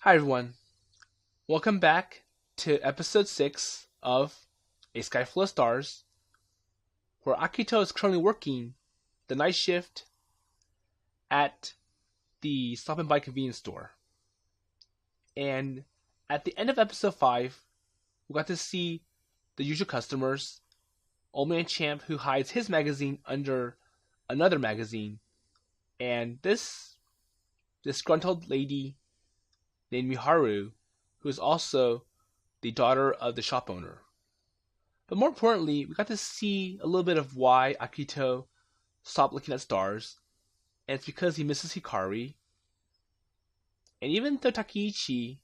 Hi everyone, welcome back to episode 6 of A Sky Full of Stars, where Akito is currently working the night shift at the Stop and Buy convenience store. And at the end of episode 5, we got to see the usual customers, Old Man Champ who hides his magazine under another magazine, and this disgruntled lady named Miharu, who is also the daughter of the shop owner. But more importantly, we got to see a little bit of why Akito stopped looking at stars, and it's because he misses Hikari. And even though Takeichi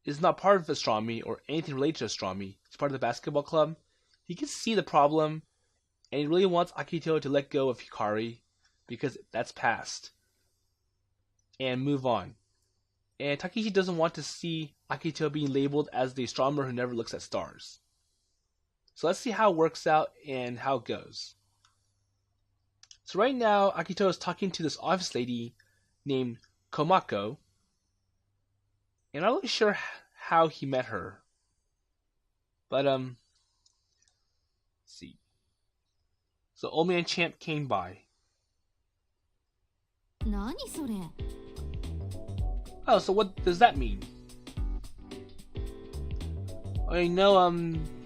is not part of astronomy or anything related to astronomy, he's part of the basketball club, he can see the problem, and he really wants Akito to let go of Hikari, because that's past, and move on. And Takeichi doesn't want to see Akito being labeled as the astronomer who never looks at stars. So let's see how it works out and how it goes. So right now, Akito is talking to this office lady named Komako. And I'm not really sure how he met her. But, let's see. So Old Man Champ came by. 何それ Oh, so what does that mean? I know,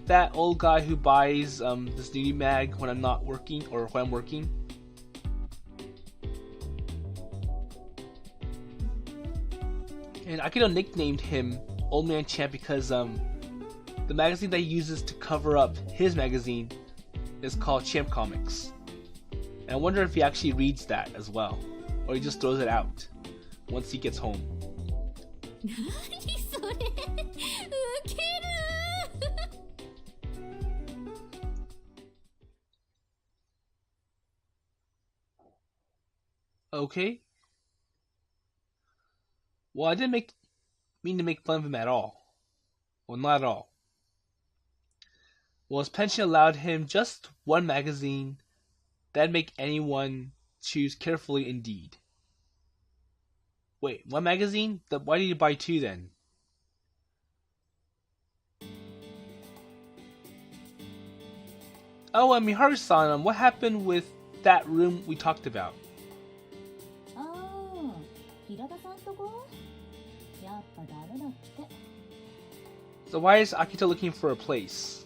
that old guy who buys, this nudie mag when I'm not working, or when I'm working. And Akito nicknamed him Old Man Champ because, the magazine that he uses to cover up his magazine is called Champ Comics. And I wonder if he actually reads that as well, or he just throws it out once he gets home. 何それウケる Okay. Well, I didn't mean to make fun of him at all. Well, not at all. Well, his pension allowed him just one magazine. That'd make anyone choose carefully indeed. Wait, one magazine? Why did you buy two then? Oh, Miharu-san, what happened with that room we talked about? ああ平田さんとこやっぱダメだって So why is Akito looking for a place?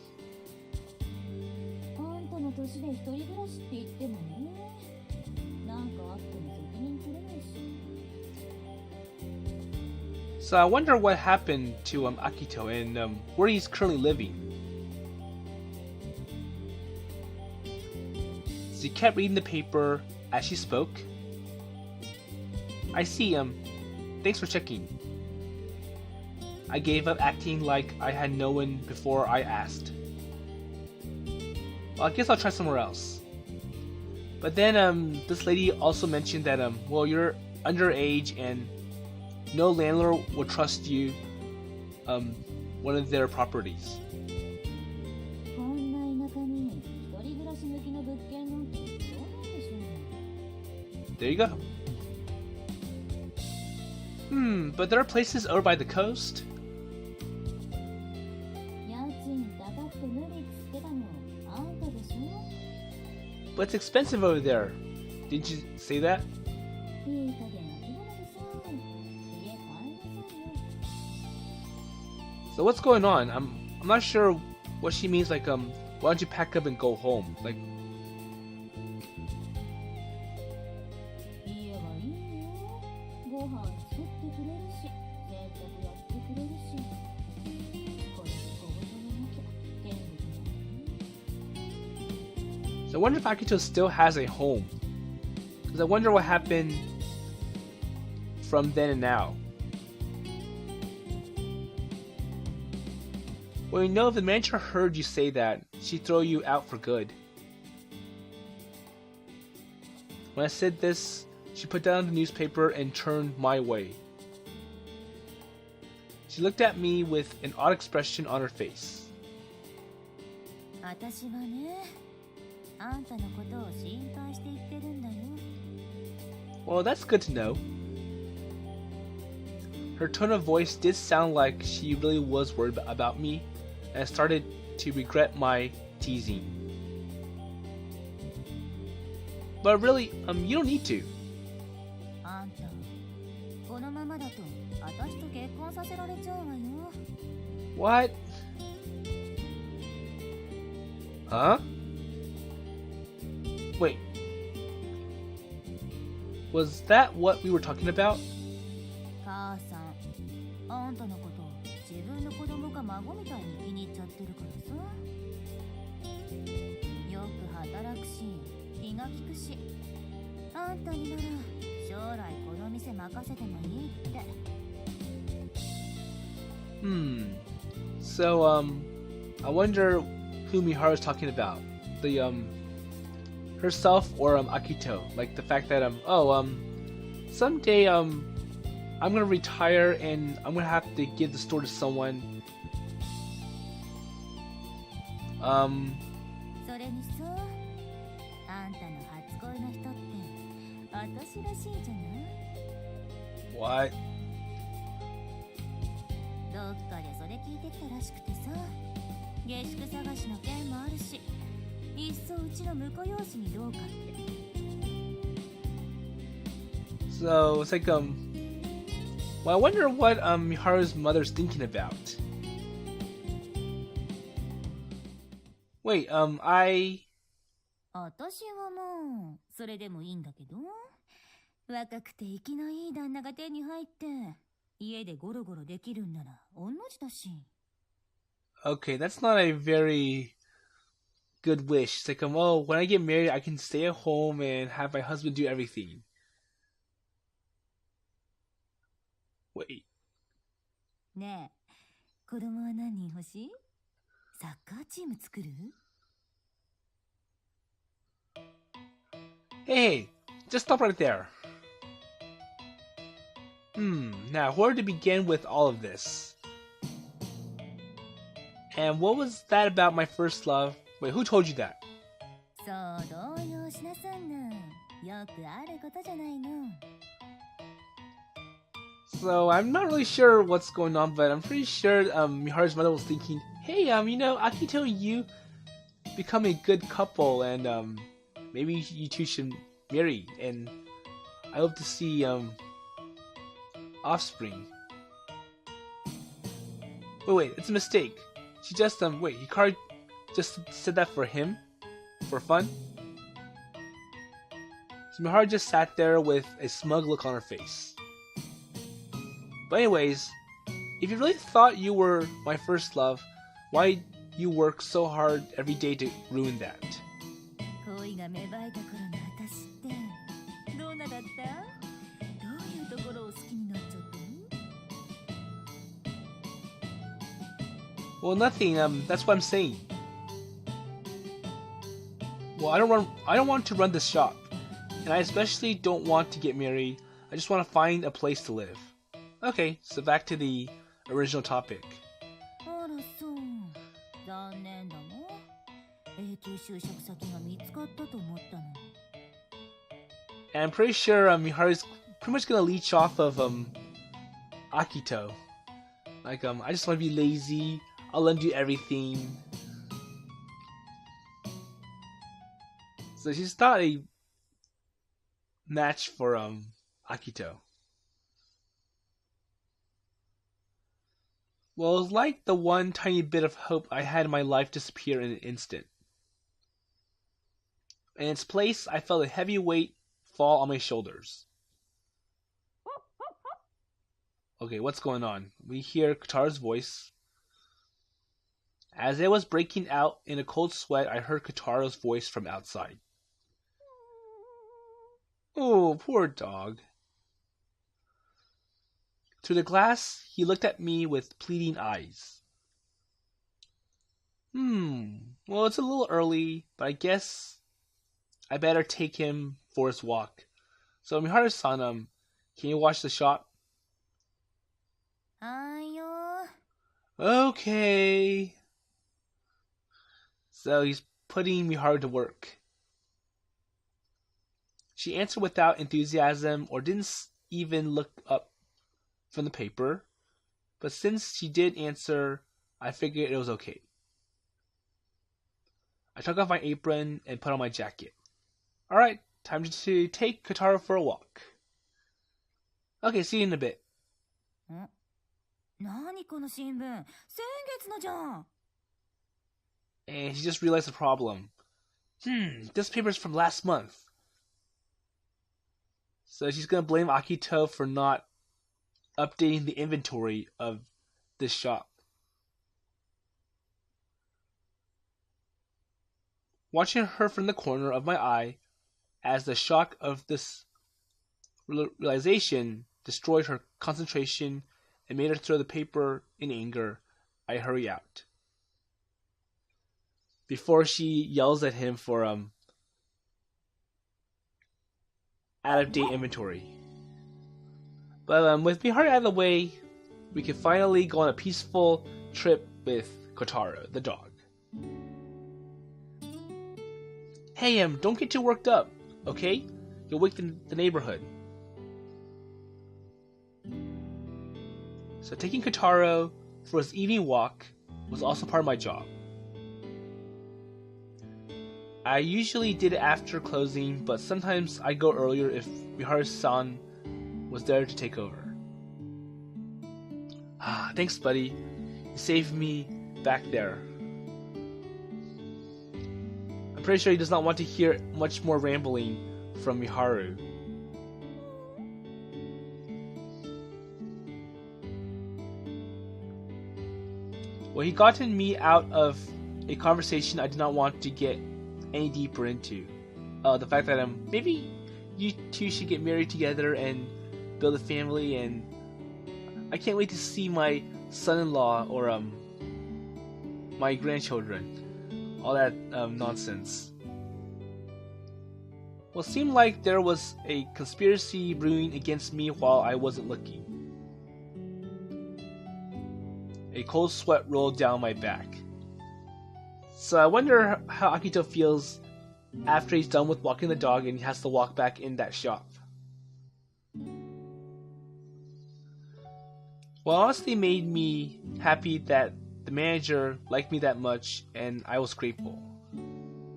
あんたの年で一人暮らしって言ってもねなんかあっても責任取れないし So I wonder what happened to Akito and where he's currently living. So he kept reading the paper as she spoke. I see, thanks for checking. I gave up acting like I had known before I asked. Well, I guess I'll try somewhere else. But then this lady also mentioned that well, you're underage and no landlord will trust you one of their properties. こんな田舎に一人暮らし向きの物件なんてどうなんでしょう There you go. But there are places over by the coast. 家賃高くて無理っつってたのあんたでしょ But it's expensive over there. Didn't you say that? いい加減諦めてさ家買いなさいよ So what's going on? I'm not sure what she means. Like why don't you pack up and go home? Like 家はいいよご飯作ってくれるし洗濯やってくれるしこれ小言もなきゃ天国だね so I wonder if Akito still has a home. Because I wonder what happened from then and now. Well, you know, if the manager heard you say that, she'd throw you out for good. When I said this, she put down the newspaper and turned my way. She looked at me with an odd expression on her face. 私はねあんたのことを心配して言ってるんだよ Well, that's good to know. Her tone of voice did sound like she really was worried about me, and I started to regret my teasing. But really, you don't need to. あんた、このままだと私と結婚させられちゃうわよ。What? Huh? Wait. Was that what we were talking about? 母さん、あんたのことを自分の子供か孫みたいに気に入っちゃってるからさ。よく働くし、気が利くし、あんたになら将来この店任せてもいいって。So, I wonder who Miharu is talking about. Herself or, Akito. Like the fact that, someday, I'm gonna retire and I'm gonna have to give the store to someone. それにさ、あんたの初恋の人って私らしいじゃない？ What? どっかでそれ聞いてきたらしくてさ、下宿探しの件もあるし、いっそうちの婿養子にどうかって。So, it's like, well, I wonder what, Miharu's mother's thinking about. Wait, 私はもうそれでもいいんだけど、若くて息のいい旦那が手に入って家でゴロゴロできるんなら御の字だし。Okay, that's not a very good wish. It's like, oh, when I get married, I can stay at home and have my husband do everything. Wait. ねえ、子供は何人欲しい？サッカーチーム作る？ Hey, just stop right there. Now where to begin with all of this? And what was that about my first love? Wait, who told you that? そう動揺しなさんな。よくあることじゃないの。So I'm not really sure what's going on, but I'm pretty sure Miharu's mother was thinking, hey, Akito and you become a good couple, and maybe you two should marry, and I hope to see offspring. Wait, it's a mistake. She just wait, Hikaru just said that for him, for fun. So Miharu just sat there with a smug look on her face. But anyways, if you really thought you were my first love, why you work so hard every day to ruin that? 恋が芽生えた頃の私ってどんなだった？どういうところを好きになっちゃったの？ Well, nothing. That's what I'm saying. Well, I don't want to run this shop, and I especially don't want to get married. I just want to find a place to live. Okay, so back to the original topic. あらそう。残念だもん。永久就職先が見つかったと思ったの。And I'm pretty sure Miharu's pretty much gonna leech off of Akito. Like I just want to be lazy. I'll undo everything. So she's not a match for Akito. Well, it was like the one tiny bit of hope I had in my life disappear in an instant. In its place, I felt a heavy weight fall on my shoulders. Okay, what's going on? We hear Kotarou's voice. As I was breaking out in a cold sweat, I heard Kotarou's voice from outside. Oh, poor dog. Through the glass, he looked at me with pleading eyes. Well, it's a little early, but I guess I better take him for his walk. So, Miharu-san, can you watch the shop? はいよ。 Okay. So he's putting Miharu to work. She answered without enthusiasm or didn't even look up. from the paper, but since she did answer, I figured it was okay. I took off my apron and put on my jacket. Alright, time to take Kotarou for a walk. Okay, see you in a bit. 何この新聞、先月のじゃん。 And she just realized the problem. This paper's from last month. So she's gonna blame Akito for not updating the inventory of this shop. Watching her from the corner of my eye, as the shock of this realization destroyed her concentration and made her throw the paper in anger, I hurry out. Before she yells at him for out-of-date inventory. But with Miharu out of the way, we can finally go on a peaceful trip with Kotarou, the dog. Hey, don't get too worked up, okay? You'll wake the neighborhood. So taking Kotarou for his evening walk was also part of my job. I usually did it after closing, but sometimes I go earlier if Miharu-san was there to take over. Thanks, buddy. You saved me back there. I'm pretty sure he does not want to hear much more rambling from Miharu. Well, he gotten me out of a conversation I did not want to get any deeper into. The fact that maybe you two should get married together and build a family, and I can't wait to see my son-in-law or my grandchildren. All that nonsense. Well, it seemed like there was a conspiracy brewing against me while I wasn't looking. A cold sweat rolled down my back. So I wonder how Akito feels after he's done with walking the dog and he has to walk back in that shop. Well, honestly, made me happy that the manager liked me that much, and I was grateful.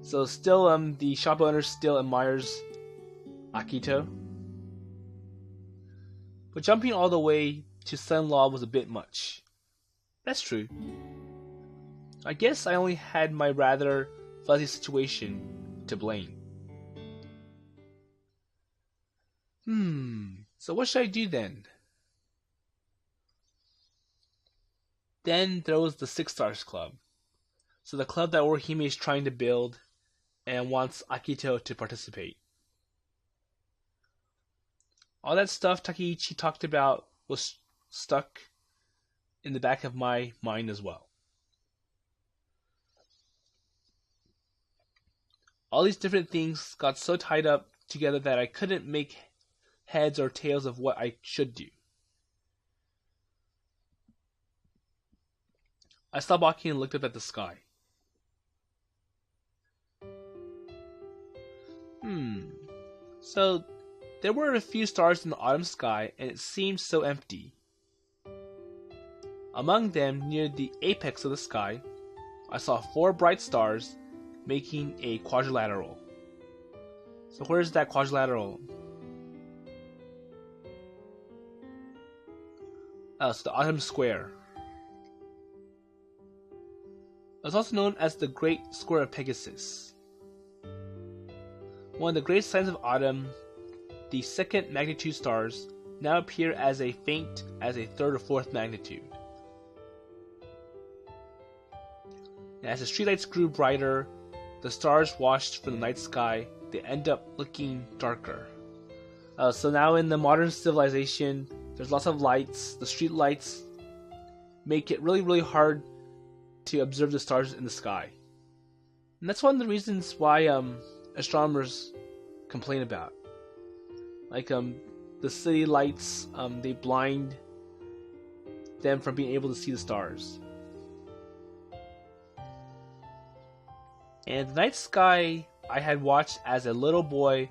So still, the shop owner still admires Akito. But jumping all the way to son-in-law was a bit much. That's true. I guess I only had my rather fuzzy situation to blame. So what should I do then? Then there was the Six Stars Club. So the club that Orihime is trying to build and wants Akito to participate. All that stuff Takeichi talked about was stuck in the back of my mind as well. All these different things got so tied up together that I couldn't make heads or tails of what I should do. I stopped walking and looked up at the sky. So there were a few stars in the autumn sky, and it seemed so empty. Among them, near the apex of the sky, I saw 4 bright stars making a quadrilateral. So where's that quadrilateral? Oh, it's the autumn square. It's also known as the Great Square of Pegasus. One of the great signs of autumn, the second magnitude stars now appear as faint as a third or fourth magnitude. And as the streetlights grew brighter, the stars washed from the night sky, they end up looking darker. So now in the modern civilization, there's lots of lights. The street lights make it really, really hard to observe the stars in the sky. And that's one of the reasons why astronomers complain about. Like the city lights, they blind them from being able to see the stars. And the night sky I had watched as a little boy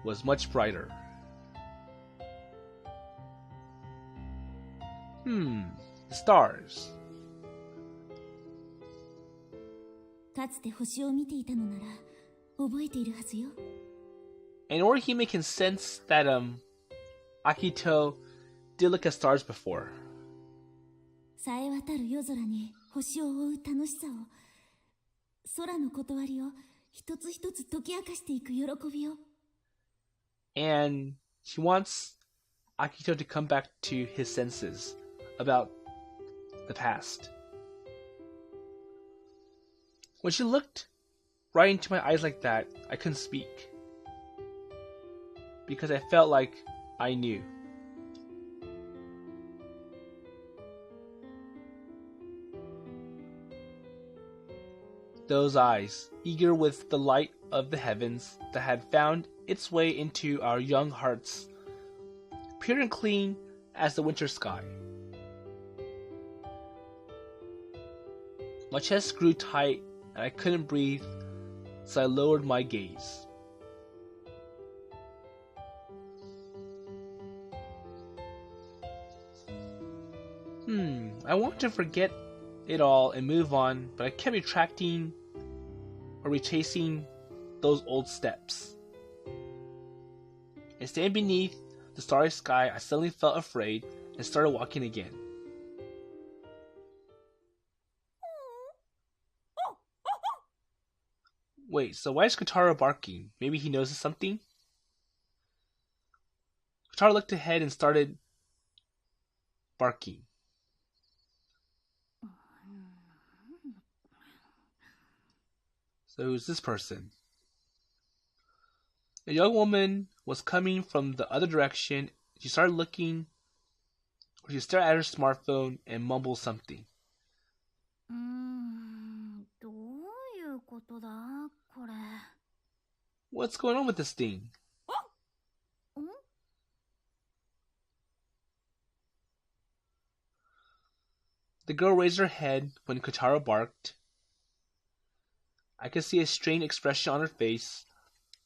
was much brighter. Stars. かつて星を見ていたのなら覚えているはずよ。And Orihime can sense that Akito did look at stars before. さえ渡る夜空に星を追う楽しさを、空の断りを一つ一つ解き明かしていく喜びを。And she wants Akito to come back to his senses about the past. When she looked right into my eyes like that, I couldn't speak. Because I felt like I knew. Those eyes, eager with the light of the heavens that had found its way into our young hearts, pure and clean as the winter sky. My chest grew tight and I couldn't breathe, so I lowered my gaze. I wanted to forget it all and move on, but I kept retracting or retracing those old steps. And standing beneath the starry sky, I suddenly felt afraid and started walking again. Wait, so why is Kotarou barking? Maybe he noticed something? Kotarou looked ahead and started barking. So who's this person? A young woman was coming from the other direction. She started looking, or she stared at her smartphone and mumbled something. どういうことだこれ。 What's going on with this thing? The girl raised her head when Kotarou barked. I could see a strained expression on her face.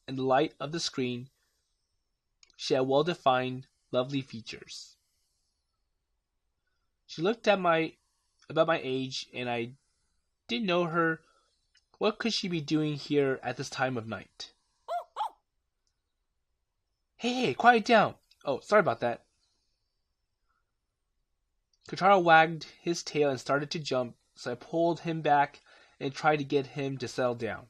In the light of the screen, she had well-defined, lovely features. She looked at about my age, and I didn't know her. What could she be doing here at this time of night? Hey, quiet down! Oh, sorry about that. Kotarou wagged his tail and started to jump, so I pulled him back and tried to get him to settle down.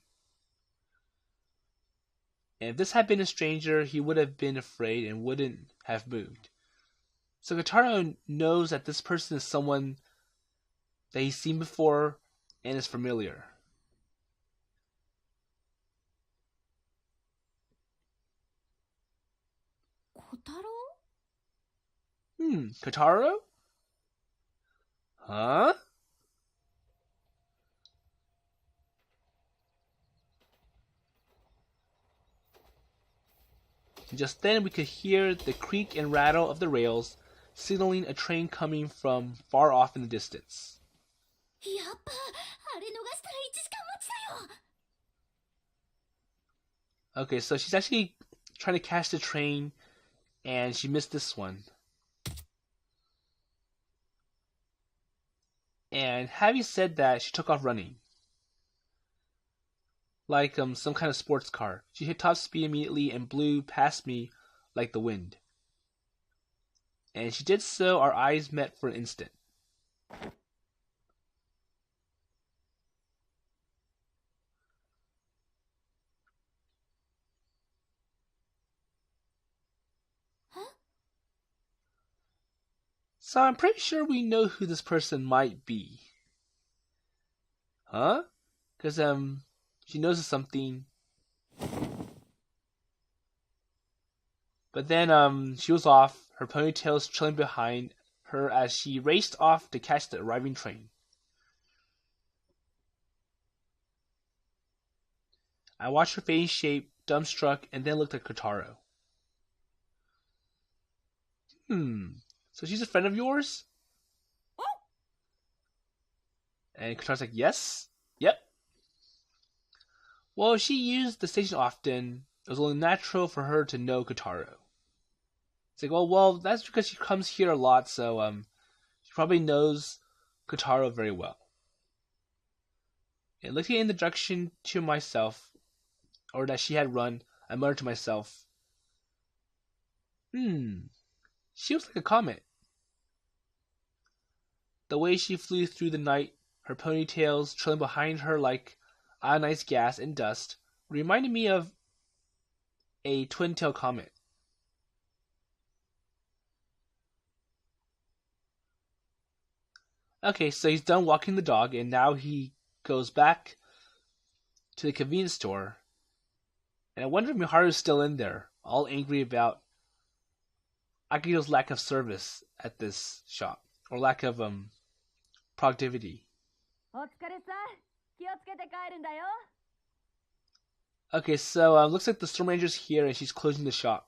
And if this had been a stranger, he would have been afraid and wouldn't have moved. So Kotarou knows that this person is someone that he's seen before and is familiar. Kotarou? Kotarou? Huh? Just then we could hear the creak and rattle of the rails, signaling a train coming from far off in the distance. やっぱあれ逃したら1時間待ちだよ。 Okay, so she's actually trying to catch the train, and she missed this one. And having said that, she took off running. Like some kind of sports car. She hit top speed immediately and blew past me like the wind. And she did so, our eyes met for an instant. Huh? So I'm pretty sure we know who this person might be. Huh? Because she notices something. But then she was off, her ponytails trailing behind her as she raced off to catch the arriving train. I watched her fading shape, dumbstruck, and then looked at Kotarou. So she's a friend of yours? And Kotarou's like, yes? Yep. Well, she used the station often. It was only natural for her to know Kotarou. It's like, well, that's because she comes here a lot, so He probably knows Kotarou very well. And looking in the direction to myself, or that she had run, I muttered to myself, she was like a comet. The way she flew through the night, her ponytails trailing behind her like ionized gas and dust, reminded me of a twin-tail comet. Okay, so he's done walking the dog, and now he goes back to the convenience store. And I wonder if Miharu's still in there, all angry about Akito's lack of service at this shop, or lack of productivity. Okay, so looks like the store manager's here and she's closing the shop.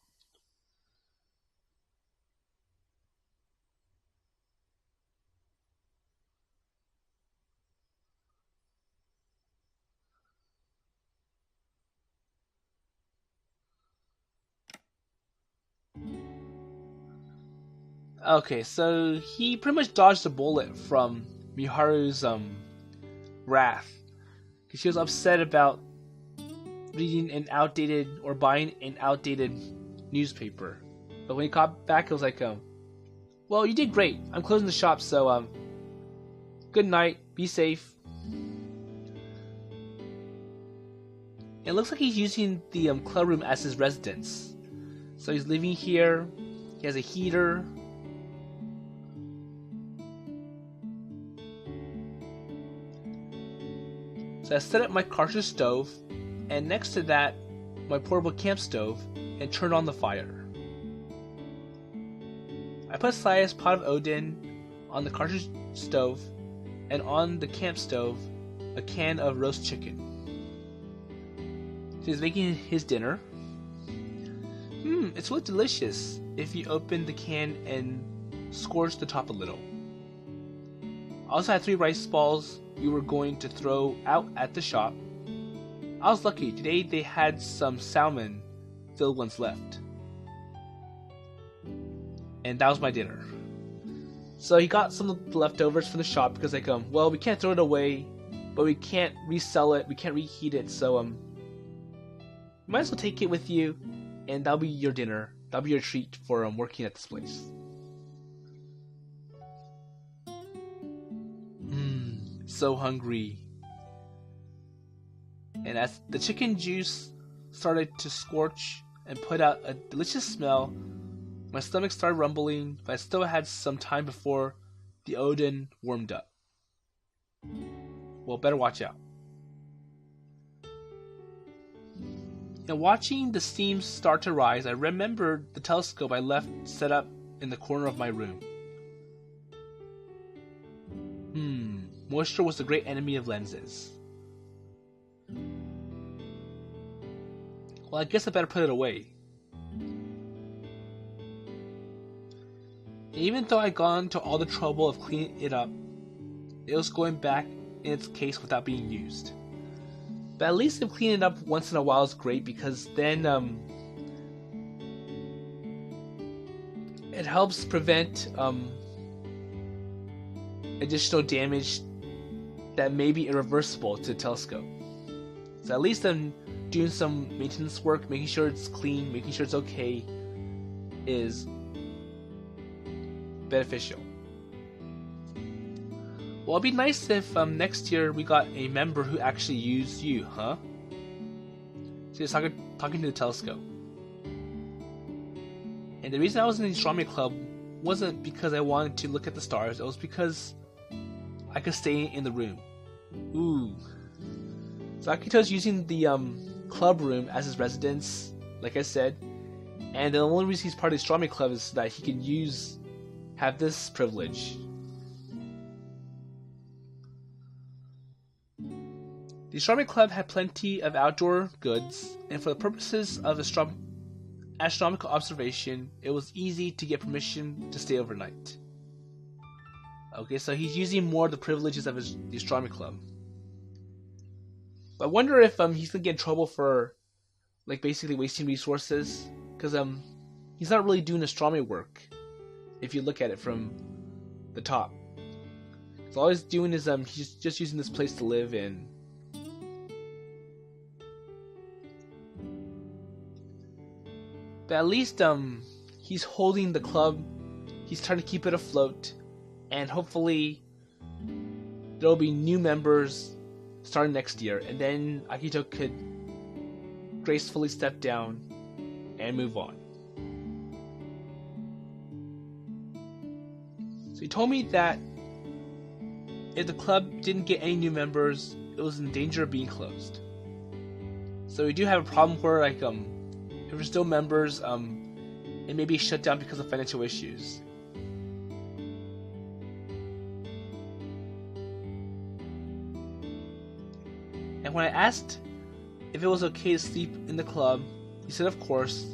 Okay, so he pretty much dodged a bullet from Miharu's wrath, because she was upset about reading an outdated or buying an outdated newspaper. But when he got back, it was like, well, you did great. I'm closing the shop, so good night. Be safe. It looks like he's using the club room as his residence. So he's living here. He has a heater. So I set up my cartridge stove, and next to that, my portable camp stove, and turned on the fire. I put Saya's pot of Odin on the cartridge stove, and on the camp stove, a can of roast chicken. So he's making his dinner. It's really delicious if you open the can and scorch the top a little. I also had 3 rice balls we were going to throw out at the shop. I was lucky. Today they had some salmon filled ones left. And that was my dinner. So he got some of the leftovers from the shop because well, we can't throw it away, but we can't resell it, we can't reheat it, so you might as well take it with you, and that'll be your dinner. That'll be your treat for working at this place. So hungry. And as the chicken juice started to scorch and put out a delicious smell, my stomach started rumbling, but I still had some time before the Odin warmed up. Well, better watch out. And watching the steam start to rise, I remembered the telescope I left set up in the corner of my room. Moisture was the great enemy of lenses. Well, I guess I better put it away. Even though I'd gone to all the trouble of cleaning it up, it was going back in its case without being used. But at least if cleaning it up once in a while is great, because then it helps prevent additional damage that may be irreversible to the telescope. So at least I'm doing some maintenance work, making sure it's clean, making sure it's okay, is beneficial. Well, it'd be nice if next year we got a member who actually used you, huh? So he was talking to the telescope. And the reason I was in the Astronomy Club wasn't because I wanted to look at the stars, it was because I could stay in the room. Ooh. So Akito's using the club room as his residence, like I said, and the only reason he's part of the Astronomy Club is so that he can have this privilege. The Astronomy Club had plenty of outdoor goods, and for the purposes of astronomical observation, it was easy to get permission to stay overnight. Okay, so he's using more of the privileges of the Astronomy Club. But I wonder if he's gonna get in trouble for basically wasting resources, because he's not really doing astronomy work if you look at it from the top. So all he's doing is he's just using this place to live in. But at least he's holding the club. He's trying to keep it afloat, and hopefully there'll be new members starting next year, and then Akito could gracefully step down and move on. So he told me that if the club didn't get any new members, it was in danger of being closed. So we do have a problem where, like, if there's still members, it may be shut down because of financial issues. And when I asked if it was okay to sleep in the club, he said of course,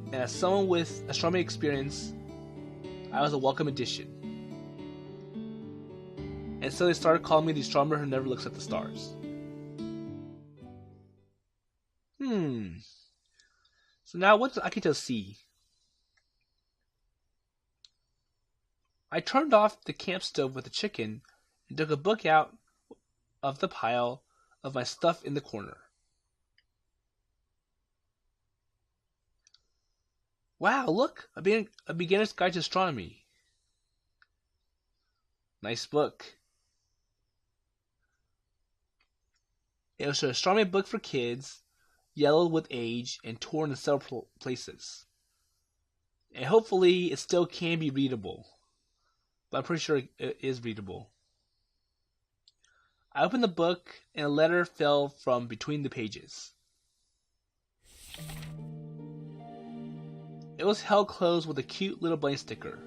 and as someone with astronomy experience, I was a welcome addition. And so they started calling me the astronomer who never looks at the stars. So now what does Akito see? I turned off the camp stove with the chicken and took a book out of the pile of my stuff in the corner. Wow, look! A beginner's guide to astronomy. Nice book. It was an astronomy book for kids, yellowed with age and torn in several places. And hopefully it still can be readable. But I'm pretty sure it is readable. I opened the book and a letter fell from between the pages. It was held closed with a cute little blank sticker.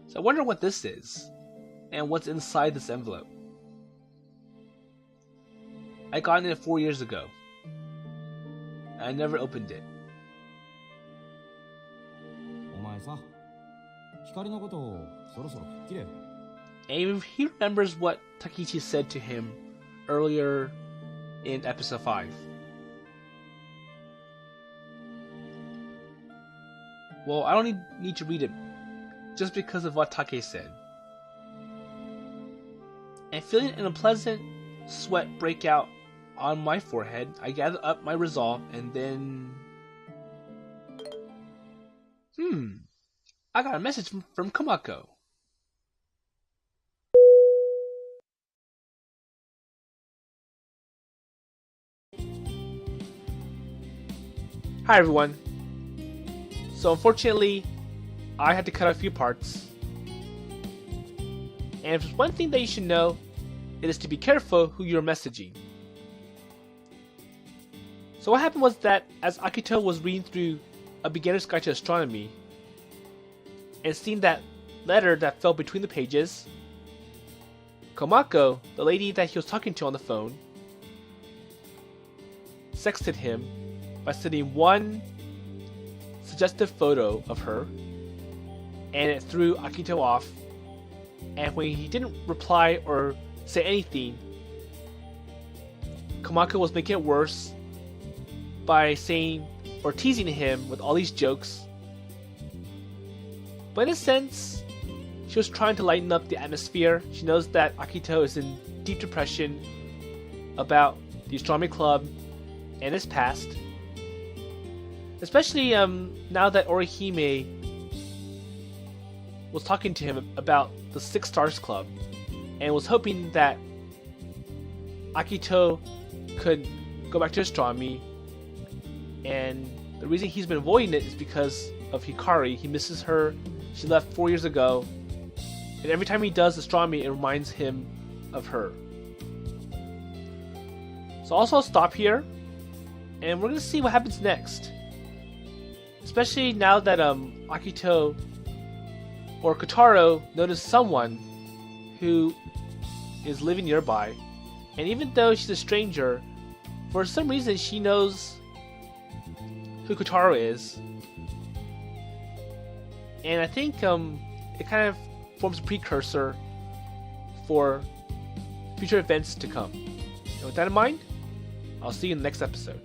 So I wonder what this is, and what's inside this envelope. I got it 4 years ago. I never opened it. And he remembers what Takechi said to him earlier in episode 5. Well, I don't need to read it just because of what Take said. And feeling an unpleasant sweat break out on my forehead, I gathered up my resolve and then... I got a message from Komako. Hi everyone. So unfortunately, I had to cut out a few parts. And if there's one thing that you should know, it is to be careful who you're messaging. So what happened was that as Akito was reading through A Beginner's Guide to Astronomy, and seeing that letter that fell between the pages, Komako, the lady that he was talking to on the phone, sexted him by sending one suggestive photo of her, and it threw Akito off. And when he didn't reply or say anything, Komako was making it worse by saying or teasing him with all these jokes. But in a sense, she was trying to lighten up the atmosphere. She knows that Akito is in deep depression about the Astronomy Club and his past. Especially now that Orihime was talking to him about the Six Stars Club and was hoping that Akito could go back to astronomy. And the reason he's been avoiding it is because of Hikari. He misses her. She left 4 years ago. And every time he does astronomy, it reminds him of her. So also I'll stop here. And we're going to see what happens next. Especially now that Akito or Kotarou noticed someone who is living nearby. And even though she's a stranger, for some reason she knows who Kotarou is. And I think it kind of forms a precursor for future events to come. And with that in mind, I'll see you in the next episode.